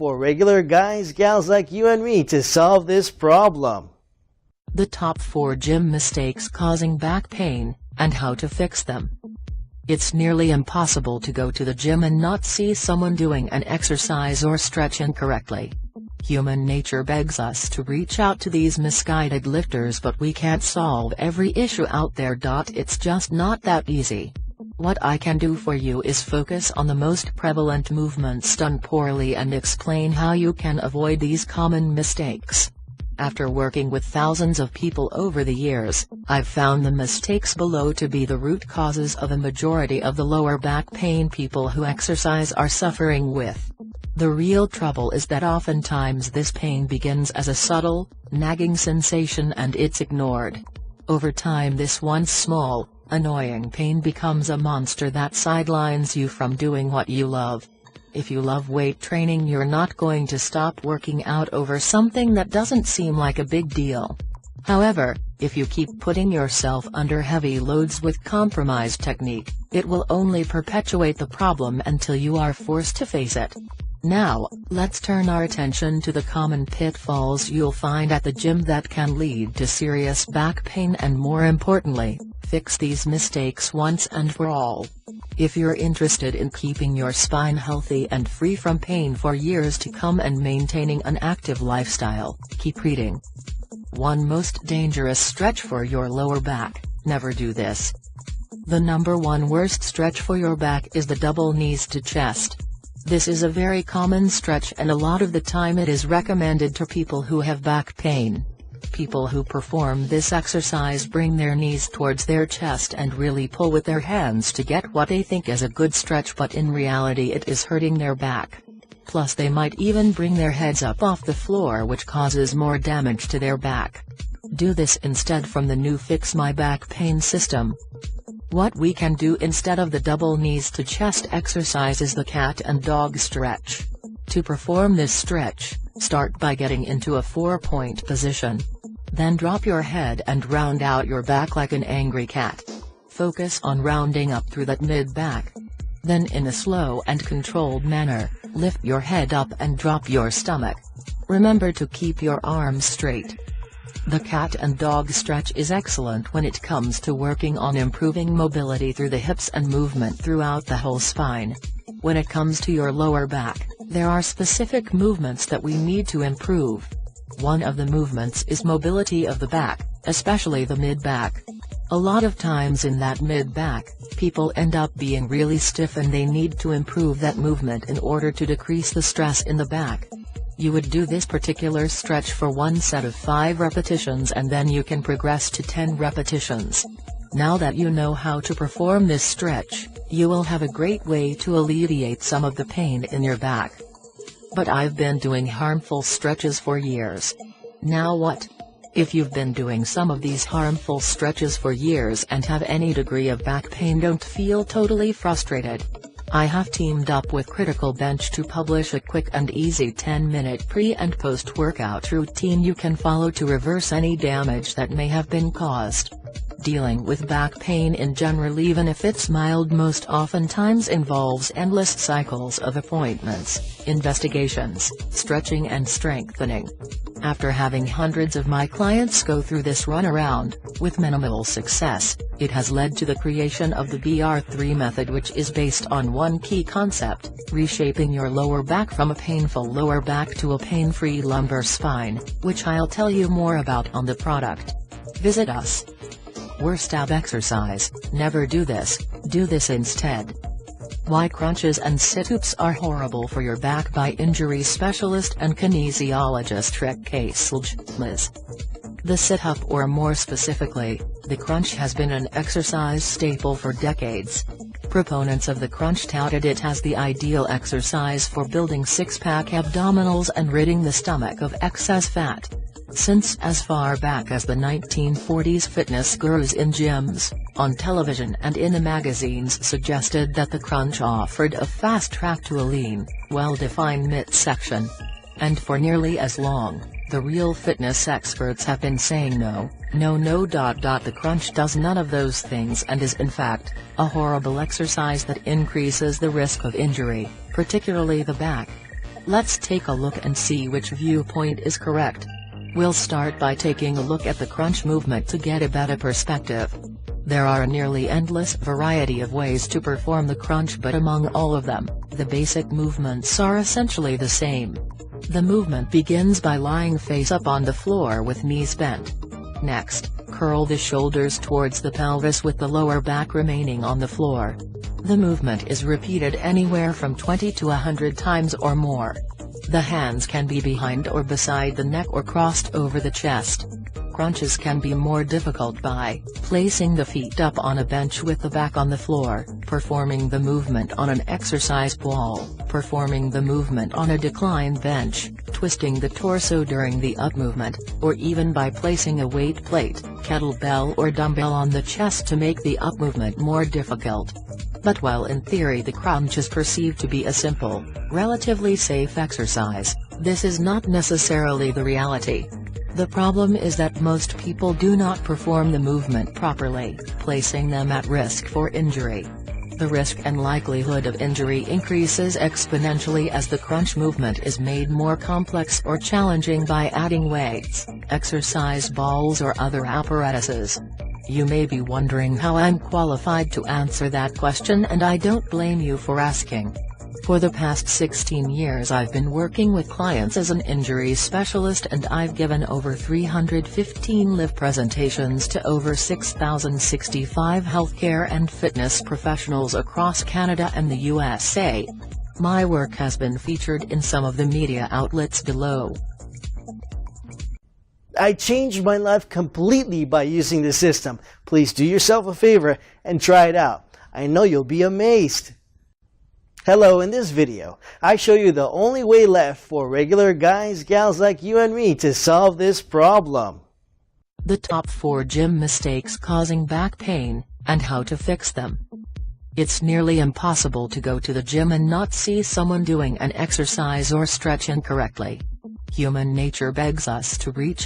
for regular guys, gals like you and me to solve this problem. The top 4 gym mistakes causing back pain, and how to fix them. It's nearly impossible to go to the gym and not see someone doing an exercise or stretch incorrectly. Human nature begs us to reach out to these misguided lifters, but we can't solve every issue out there. It's just not that easy. What I can do for you is focus on the most prevalent movements done poorly and explain how you can avoid these common mistakes. After working with thousands of people over the years, I've found the mistakes below to be the root causes of a majority of the lower back pain people who exercise are suffering with. The real trouble is that oftentimes this pain begins as a subtle, nagging sensation and it's ignored. Over time this once small, annoying pain becomes a monster that sidelines you from doing what you love. If you love weight training, you're not going to stop working out over something that doesn't seem like a big deal. However, if you keep putting yourself under heavy loads with compromised technique, it will only perpetuate the problem until you are forced to face it. Now, let's turn our attention to the common pitfalls you'll find at the gym that can lead to serious back pain and, more importantly, fix these mistakes once and for all. If you're interested in keeping your spine healthy and free from pain for years to come and maintaining an active lifestyle, keep reading. 1 Most dangerous stretch for your lower back. Never do this. The number 1 worst stretch for your back is the double knees to chest. This is a very common stretch, and a lot of the time it is recommended to people who have back pain. People who perform this exercise bring their knees towards their chest and really pull with their hands to get what they think is a good stretch, but in reality it is hurting their back. Plus they might even bring their heads up off the floor, which causes more damage to their back. Do this instead from the new Fix My Back Pain system. What we can do instead of the double knees to chest exercise is the cat and dog stretch. To perform this stretch, start by getting into a 4-point position. Then drop your head and round out your back like an angry cat. Focus on rounding up through that mid-back. Then in a slow and controlled manner, lift your head up and drop your stomach. Remember to keep your arms straight. The cat and dog stretch is excellent when it comes to working on improving mobility through the hips and movement throughout the whole spine. When it comes to your lower back, there are specific movements that we need to improve. One of the movements is mobility of the back, especially the mid-back. A lot of times in that mid-back, people end up being really stiff and they need to improve that movement in order to decrease the stress in the back. You would do this particular stretch for 1 set of 5 repetitions, and then you can progress to 10 repetitions. Now that you know how to perform this stretch, you will have a great way to alleviate some of the pain in your back. But I've been doing harmful stretches for years. Now what? If you've been doing some of these harmful stretches for years and have any degree of back pain, don't feel totally frustrated. I have teamed up with Critical Bench to publish a quick and easy 10-minute pre- and post-workout routine you can follow to reverse any damage that may have been caused. Dealing with back pain in general, even if it's mild, most oftentimes involves endless cycles of appointments, investigations, stretching and strengthening. After having hundreds of my clients go through this runaround, with minimal success, it has led to the creation of the BR3 method, which is based on one key concept: reshaping your lower back from a painful lower back to a pain-free lumbar spine, which I'll tell you more about on the product. Visit us. Worst ab exercise: never do this, do this instead. Why crunches and sit-ups are horrible for your back, by injury specialist and kinesiologist Rick Kaselj, Ms. The sit-up, or more specifically, the crunch, has been an exercise staple for decades. Proponents of the crunch touted it as the ideal exercise for building six-pack abdominals and ridding the stomach of excess fat. Since as far back as the 1940s, fitness gurus in gyms, on television and in the magazines suggested that the crunch offered a fast track to a lean, well-defined midsection. And for nearly as long, the real fitness experts have been saying no. The crunch does none of those things and is in fact a horrible exercise that increases the risk of injury, particularly the back. Let's take a look and see which viewpoint is correct. We'll start by taking a look at the crunch movement to get a better perspective. There are a nearly endless variety of ways to perform the crunch, but among all of them, the basic movements are essentially the same. The movement begins by lying face up on the floor with knees bent. Next, curl the shoulders towards the pelvis with the lower back remaining on the floor. The movement is repeated anywhere from 20 to 100 times or more. The hands can be behind or beside the neck or crossed over the chest. Crunches can be more difficult by placing the feet up on a bench with the back on the floor, performing the movement on an exercise ball, performing the movement on a declined bench, twisting the torso during the up movement, or even by placing a weight plate, kettlebell or dumbbell on the chest to make the up movement more difficult. But while in theory the crunch is perceived to be a simple, relatively safe exercise, this is not necessarily the reality. The problem is that most people do not perform the movement properly, placing them at risk for injury. The risk and likelihood of injury increases exponentially as the crunch movement is made more complex or challenging by adding weights, exercise balls or other apparatuses. You may be wondering how I'm qualified to answer that question, and I don't blame you for asking. For the past 16 years I've been working with clients as an injury specialist, and I've given over 315 live presentations to over 6,065 healthcare and fitness professionals across Canada and the USA. My work has been featured in some of the media outlets below. I changed my life completely by using the system. Please do yourself a favor and try it out. I know you'll be amazed. Hello, in this video, I show you the only way left for regular guys, gals like you and me to solve this problem. The top 4 gym mistakes causing back pain, and how to fix them. It's nearly impossible to go to the gym and not see someone doing an exercise or stretch incorrectly. Human nature begs us to reach